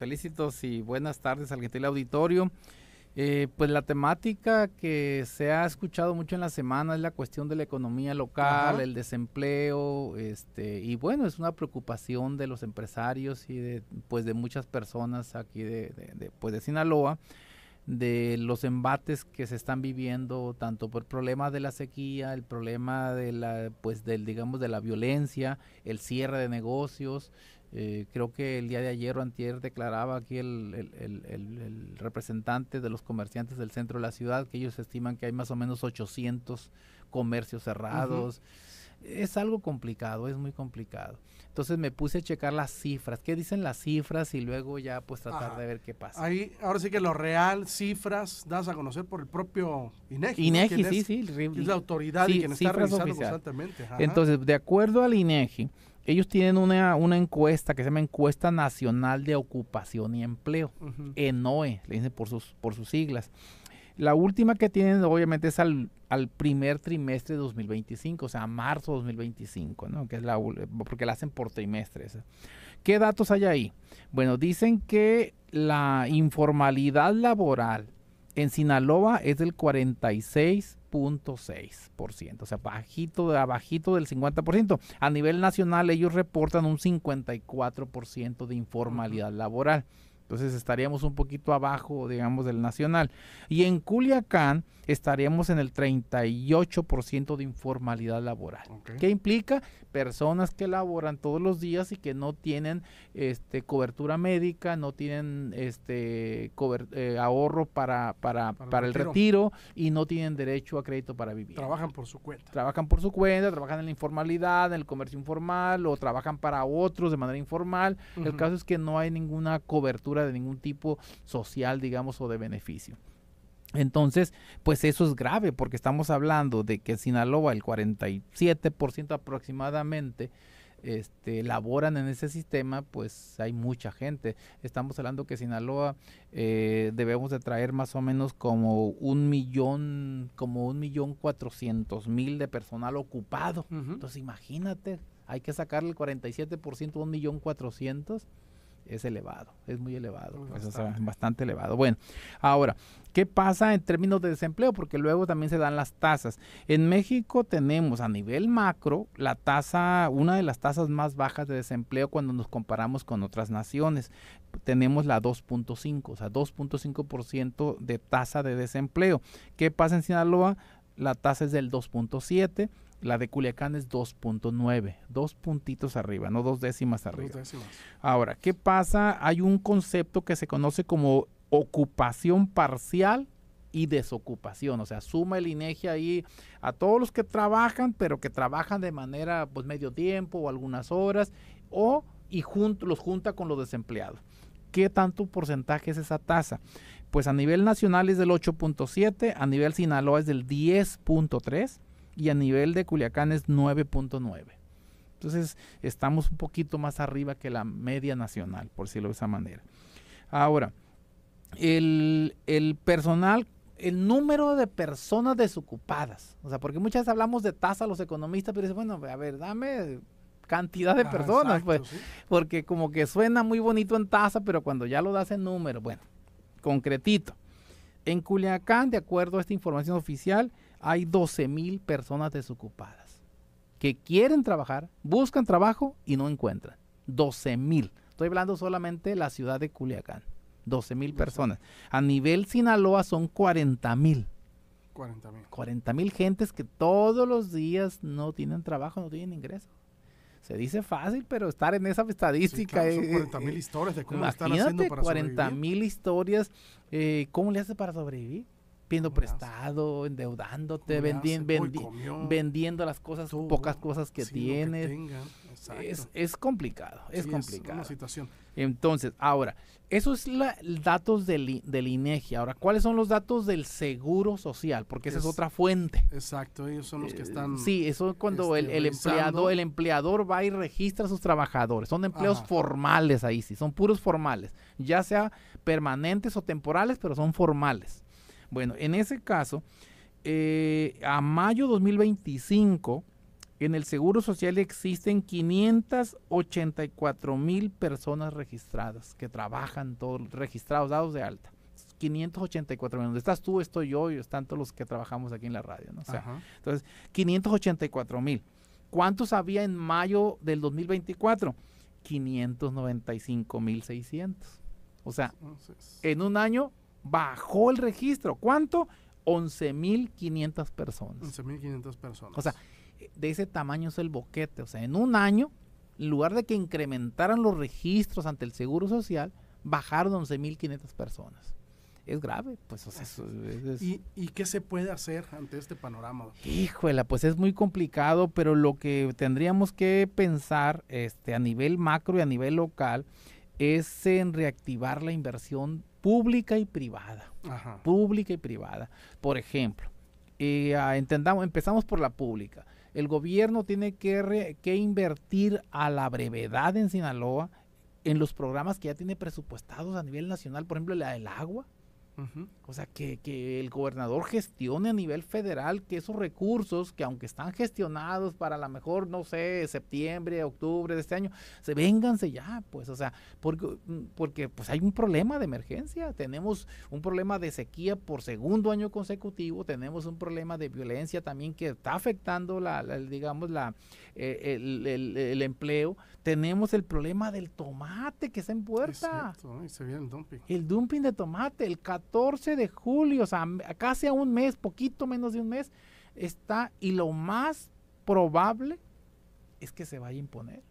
Felicitos y buenas tardes al gentil auditorio. Pues la temática que se ha escuchado mucho en la semana es la cuestión de la economía local, el desempleo, y bueno, es una preocupación de los empresarios y de muchas personas aquí de Sinaloa, de los embates que se están viviendo tanto por el problema de la sequía, el problema de la violencia, el cierre de negocios. Creo que el día de ayer o antier declaraba aquí el representante de los comerciantes del centro de la ciudad que ellos estiman que hay más o menos 800 comercios cerrados. Es algo complicado, es muy complicado. Entonces me puse a checar las cifras, qué dicen las cifras y luego ya pues tratar de ver qué pasa. Ahí, ahora sí que lo real, cifras, das a conocer por el propio INEGI. INEGI, ¿no? sí. Es la autoridad y quien está revisando constantemente. Entonces, de acuerdo al INEGI, ellos tienen una encuesta que se llama Encuesta Nacional de Ocupación y Empleo, ENOE, le dicen por sus siglas. La última que tienen obviamente es al primer trimestre de 2025, o sea, marzo de 2025, ¿no? Que es porque la hacen por trimestres. ¿Qué datos hay ahí? Bueno, dicen que la informalidad laboral en Sinaloa es del 46.6%, o sea, abajito del 50%. A nivel nacional ellos reportan un 54% de informalidad laboral. Entonces estaríamos un poquito abajo, digamos, del nacional. Y en Culiacán estaríamos en el 38% de informalidad laboral. ¿Qué implica? Personas que laboran todos los días y que no tienen cobertura médica, no tienen ahorro para el retiro y no tienen derecho a crédito para vivir. Trabajan por su cuenta. Trabajan en la informalidad, en el comercio informal o trabajan para otros de manera informal. El caso es que no hay ninguna cobertura de ningún tipo social, digamos, o de beneficio. Entonces, pues eso es grave porque estamos hablando de que en Sinaloa el 47% aproximadamente laboran en ese sistema, pues hay mucha gente. Estamos hablando que Sinaloa debemos de traer más o menos como 1.400.000 de personal ocupado. Entonces, imagínate, hay que sacarle el 47% a 1.400.000. Es elevado, es muy elevado, bastante elevado. Bueno, ahora, ¿qué pasa en términos de desempleo? Porque luego también se dan las tasas. En México tenemos a nivel macro una de las tasas más bajas de desempleo cuando nos comparamos con otras naciones. Tenemos la 2.5, o sea, 2.5% de tasa de desempleo. ¿Qué pasa en Sinaloa? La tasa es del 2.7%. La de Culiacán es 2.9, 2 puntitos arriba, no 2 décimas arriba. 2 décimas. Ahora, ¿qué pasa? Hay un concepto que se conoce como ocupación parcial y desocupación. O sea, suma el INEGI ahí a todos los que trabajan, pero que trabajan de manera pues medio tiempo o algunas horas, los junta con los desempleados. ¿Qué tanto porcentaje es esa tasa? Pues a nivel nacional es del 8.7, a nivel Sinaloa es del 10.3. y a nivel de Culiacán es 9.9. Entonces estamos un poquito más arriba que la media nacional, por decirlo de esa manera. Ahora, el personal, el número de personas desocupadas, o sea, porque muchas veces hablamos de tasa los economistas, pero dicen, bueno, a ver, dame cantidad de personas, exacto, pues, sí. Porque como que suena muy bonito en tasa, pero cuando ya lo das en número, bueno, concretito. En Culiacán, de acuerdo a esta información oficial, hay 12,000 personas desocupadas que quieren trabajar, buscan trabajo y no encuentran. 12,000. Estoy hablando solamente de la ciudad de Culiacán. 12,000 personas. A nivel Sinaloa son 40,000. 40,000 gentes que todos los días no tienen trabajo, no tienen ingreso. Se dice fácil, pero estar en esa estadística. Sí, claro, son 40,000 historias de cómo están haciendo para 40,000 historias. ¿Cómo le haces para sobrevivir? Pidiendo prestado, endeudándote, vendiendo las cosas, pocas cosas que tienes. Es complicado, es complicado. Es una situación. Entonces, ahora, eso es datos del INEGI. Ahora, ¿cuáles son los datos del Seguro Social? Porque esa es otra fuente. Exacto, ellos son los que están. Sí, eso es cuando el empleador va y registra a sus trabajadores. Son empleos formales ahí, sí, son puros formales. Ya sea permanentes o temporales, pero son formales. Bueno, en ese caso, a mayo 2025, En el Seguro Social existen 584,000 personas registradas que trabajan, todos registrados, dados de alta. 584,000. Donde estás tú, estoy yo y están todos los que trabajamos aquí en la radio, ¿no? O sea, entonces, 584,000. ¿Cuántos había en mayo del 2024? 595,600. O sea, en un año bajó el registro. ¿Cuánto? 11,500 personas. 11,500 personas. O sea, de ese tamaño es el boquete. O sea, en un año, en lugar de que incrementaran los registros ante el Seguro Social, bajaron 11,500 personas. Es grave, pues. O sea, ¿Y qué se puede hacer ante este panorama? Híjole, pues es muy complicado, pero lo que tendríamos que pensar a nivel macro y a nivel local es en reactivar la inversión pública y privada. Pública y privada. Por ejemplo, empezamos por la pública. El gobierno tiene que invertir a la brevedad en Sinaloa en los programas que ya tiene presupuestados a nivel nacional, por ejemplo, la del agua. O sea, que el gobernador gestione a nivel federal que esos recursos, que aunque están gestionados para a lo mejor, no sé, septiembre, octubre de este año, vénganse ya, pues, o sea, porque pues hay un problema de emergencia, tenemos un problema de sequía por segundo año consecutivo, tenemos un problema de violencia también que está afectando el empleo, tenemos el problema del tomate que está en puerta. Es cierto, se viene el dumping. El dumping de tomate, el 14 de julio, o sea, casi a un mes, poquito menos de un mes, está, y lo más probable es que se vaya a imponer.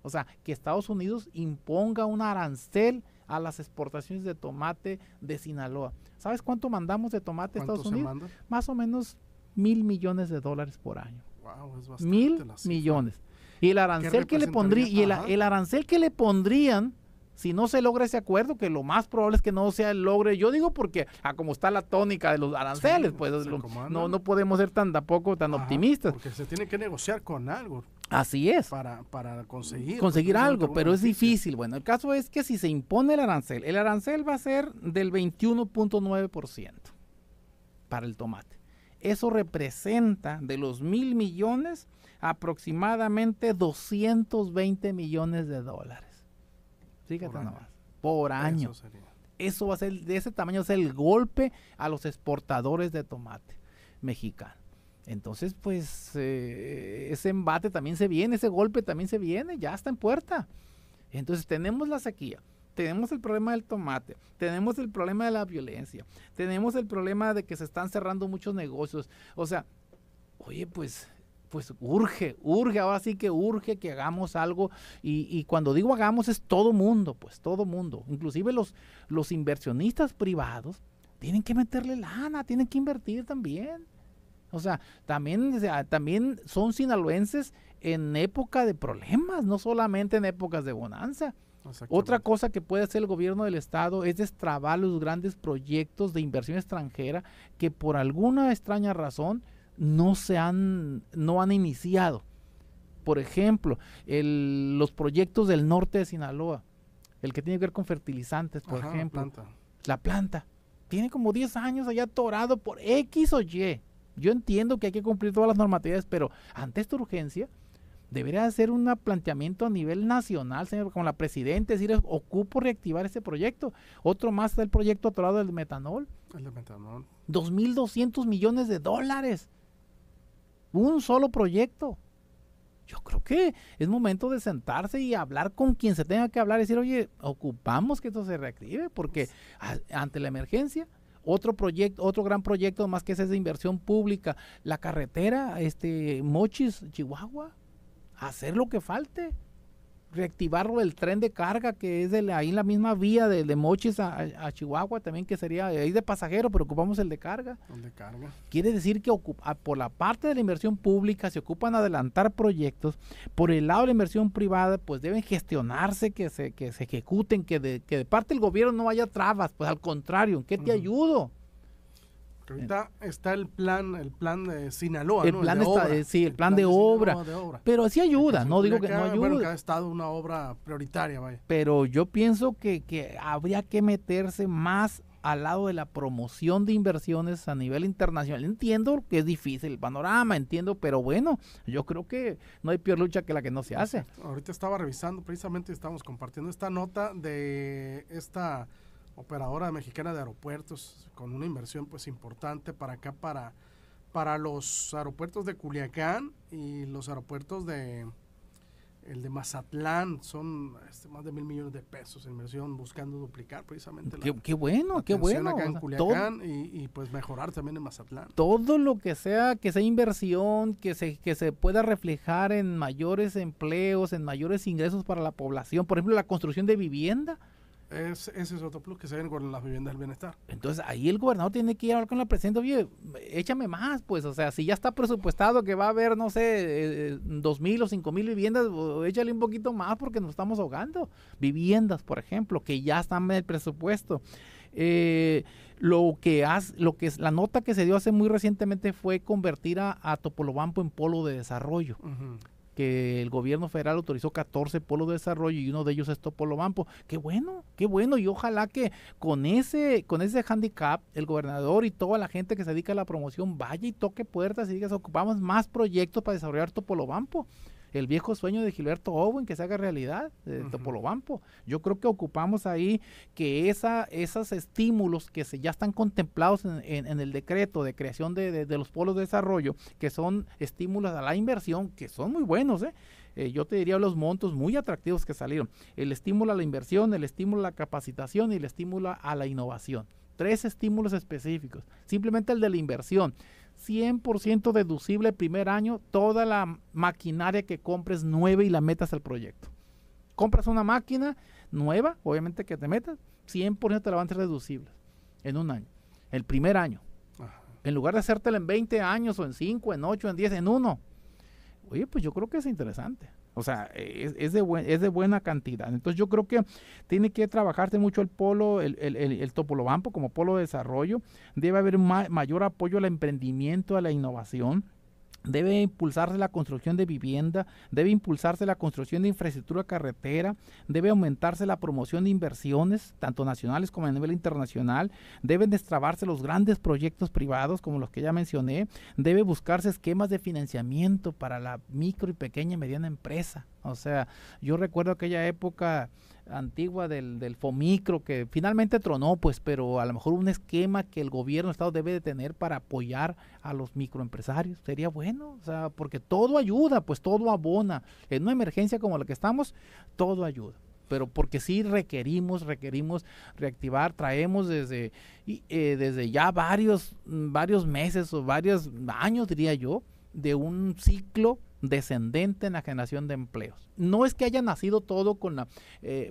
O sea, que Estados Unidos imponga un arancel a las exportaciones de tomate de Sinaloa. ¿Sabes cuánto mandamos de tomate a Estados Unidos? ¿Cuánto se manda? Más o menos $1,000 millones por año. Wow, es bastante. 1,000 millones. Y el arancel que le el arancel que le pondrían si no se logra ese acuerdo, que lo más probable es que no se logre, yo digo porque como está la tónica de los aranceles, pues no podemos ser tampoco tan optimistas. Porque se tiene que negociar con algo. Así es. Para conseguir algo, pero es difícil. Bueno, el caso es que si se impone el arancel va a ser del 21.9% para el tomate. Eso representa de los 1,000 millones aproximadamente $220 millones. Fíjate nomás, por año. Eso va a ser, de ese tamaño, va a ser el golpe a los exportadores de tomate mexicano. Entonces, pues, ese embate también se viene, ese golpe también se viene, ya está en puerta. Entonces, tenemos la sequía, tenemos el problema del tomate, tenemos el problema de la violencia, tenemos el problema de que se están cerrando muchos negocios. O sea, oye, pues urge, ahora sí que urge que hagamos algo, y cuando digo hagamos es todo mundo, pues todo mundo, inclusive los inversionistas privados tienen que meterle lana, tienen que invertir también. O sea, también son sinaloenses en época de problemas, no solamente en épocas de bonanza. Otra cosa que puede hacer el gobierno del estado es destrabar los grandes proyectos de inversión extranjera que por alguna extraña razón no han iniciado. Por ejemplo, los proyectos del norte de Sinaloa, el que tiene que ver con fertilizantes, por ejemplo. La planta. Tiene como 10 años allá atorado por X o Y. Yo entiendo que hay que cumplir todas las normatividades, pero ante esta urgencia, debería hacer un planteamiento a nivel nacional, señor, con la presidenta, decir, ocupo reactivar este proyecto. Otro más del proyecto atorado del metanol. El de metanol. $2,200 millones. Un solo proyecto. Yo creo que es momento de sentarse y hablar con quien se tenga que hablar y decir, oye, ocupamos que esto se reactive, porque ante la emergencia, otro gran proyecto más que ese es de inversión pública, la carretera Mochis, Chihuahua, hacer lo que falte, reactivarlo del tren de carga que es ahí en la misma vía de Mochis a Chihuahua también, que sería ahí de pasajero, pero ocupamos el de carga. El de carga. Quiere decir que por la parte de la inversión pública se ocupan adelantar proyectos, por el lado de la inversión privada pues deben gestionarse, que se ejecuten, que de parte del gobierno no haya trabas, pues al contrario, ¿en qué te ayudo? Ahorita está el plan de Sinaloa, el plan el plan de obra. Pero sí ayuda, no digo que no ayuda. Bueno, cada estado una obra prioritaria, vaya. Pero yo pienso que habría que meterse más al lado de la promoción de inversiones a nivel internacional. Entiendo que es difícil el panorama, entiendo, pero bueno, yo creo que no hay peor lucha que la que no se hace. Ahorita estaba revisando, precisamente estamos compartiendo esta nota de esta operadora mexicana de aeropuertos con una inversión pues importante para acá, para los aeropuertos de Culiacán y los aeropuertos el de Mazatlán. Son más de 1,000 millones de pesos en inversión, buscando duplicar precisamente qué bueno, qué bueno. acá en Culiacán y pues mejorar también en Mazatlán. Todo lo que sea inversión, que se pueda reflejar en mayores empleos, en mayores ingresos para la población. Por ejemplo, la construcción de vivienda. Ese es otro plus que se ven con las viviendas del bienestar. Entonces ahí el gobernador tiene que ir a hablar con la presidenta, oye, échame más, pues, o sea, si ya está presupuestado que va a haber, no sé, 2,000 o 5,000 viviendas, échale un poquito más porque nos estamos ahogando. Viviendas, por ejemplo, que ya están en el presupuesto. La nota que se dio hace muy recientemente fue convertir a Topolobampo en polo de desarrollo. Que el gobierno federal autorizó 14 polos de desarrollo y uno de ellos es Topolobampo. Qué bueno, y ojalá que con ese handicap el gobernador y toda la gente que se dedica a la promoción vaya y toque puertas y diga, ocupamos más proyectos para desarrollar Topolobampo. El viejo sueño de Gilberto Owen que se haga realidad, de Topolobampo. Yo creo que ocupamos ahí que esos estímulos que ya están contemplados en el decreto de creación de los polos de desarrollo, que son estímulos a la inversión, que son muy buenos, yo te diría los montos muy atractivos que salieron. El estímulo a la inversión, el estímulo a la capacitación y el estímulo a la innovación. 3 estímulos específicos. Simplemente el de la inversión. 100% deducible el primer año, toda la maquinaria que compres nueva y la metas al proyecto. Compras una máquina nueva, obviamente que te metas, 100% te la van a ser deducibles en un año, el primer año. En lugar de hacértela en 20 años o en 5, en 8, en 10, en 1. Oye, pues yo creo que es interesante. O sea, es de buena cantidad. Entonces yo creo que tiene que trabajarse mucho el Topolobampo como polo de desarrollo. Debe haber mayor apoyo al emprendimiento, a la innovación. Debe impulsarse la construcción de vivienda, debe impulsarse la construcción de infraestructura carretera, debe aumentarse la promoción de inversiones, tanto nacionales como a nivel internacional, deben destrabarse los grandes proyectos privados como los que ya mencioné, debe buscarse esquemas de financiamiento para la micro y pequeña y mediana empresa. O sea, yo recuerdo aquella época antigua del FOMICRO que finalmente tronó, pues, pero a lo mejor un esquema que el gobierno del estado debe de tener para apoyar a los microempresarios, sería bueno, o sea, porque todo ayuda, pues todo abona, en una emergencia como la que estamos, todo ayuda, pero porque sí requerimos reactivar, traemos desde ya varios meses o varios años, diría yo, de un ciclo descendente en la generación de empleos. No es que haya nacido todo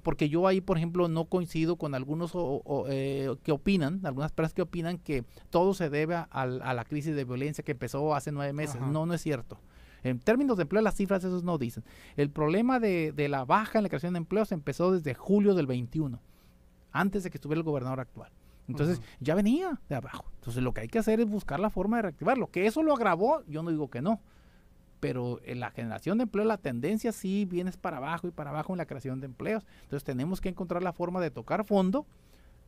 porque yo ahí, por ejemplo, no coincido con algunos que opinan, algunas personas que opinan que todo se debe a la crisis de violencia que empezó hace 9 meses. No es cierto. En términos de empleo, las cifras esos no dicen. El problema de la baja en la creación de empleos empezó desde julio del 21, antes de que estuviera el gobernador actual. Entonces, ya venía de abajo. Entonces, lo que hay que hacer es buscar la forma de reactivarlo. Que eso lo agravó, yo no digo que no. Pero en la generación de empleo, la tendencia sí viene para abajo y para abajo en la creación de empleos. Entonces, tenemos que encontrar la forma de tocar fondo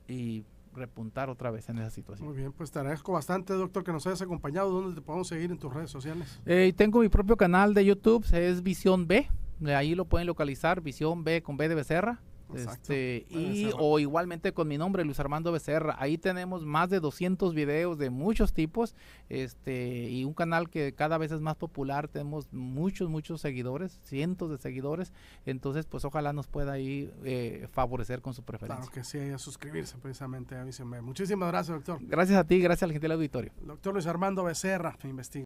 y repuntar otra vez en esa situación. Muy bien, pues te agradezco bastante, doctor, que nos hayas acompañado. ¿Dónde te podemos seguir en tus redes sociales? Tengo mi propio canal de YouTube, es Visión B. Ahí lo pueden localizar, Visión B con B de Becerra. O igualmente con mi nombre, Luis Armando Becerra. Ahí tenemos más de 200 videos de muchos tipos, y un canal que cada vez es más popular. Tenemos muchos seguidores, cientos de seguidores. Entonces, pues ojalá nos pueda ahí favorecer con su preferencia. Claro que sí, a suscribirse precisamente a Visión B. Muchísimas gracias, doctor. Gracias a ti, gracias al gentil auditorio. Doctor Luis Armando Becerra, investigador.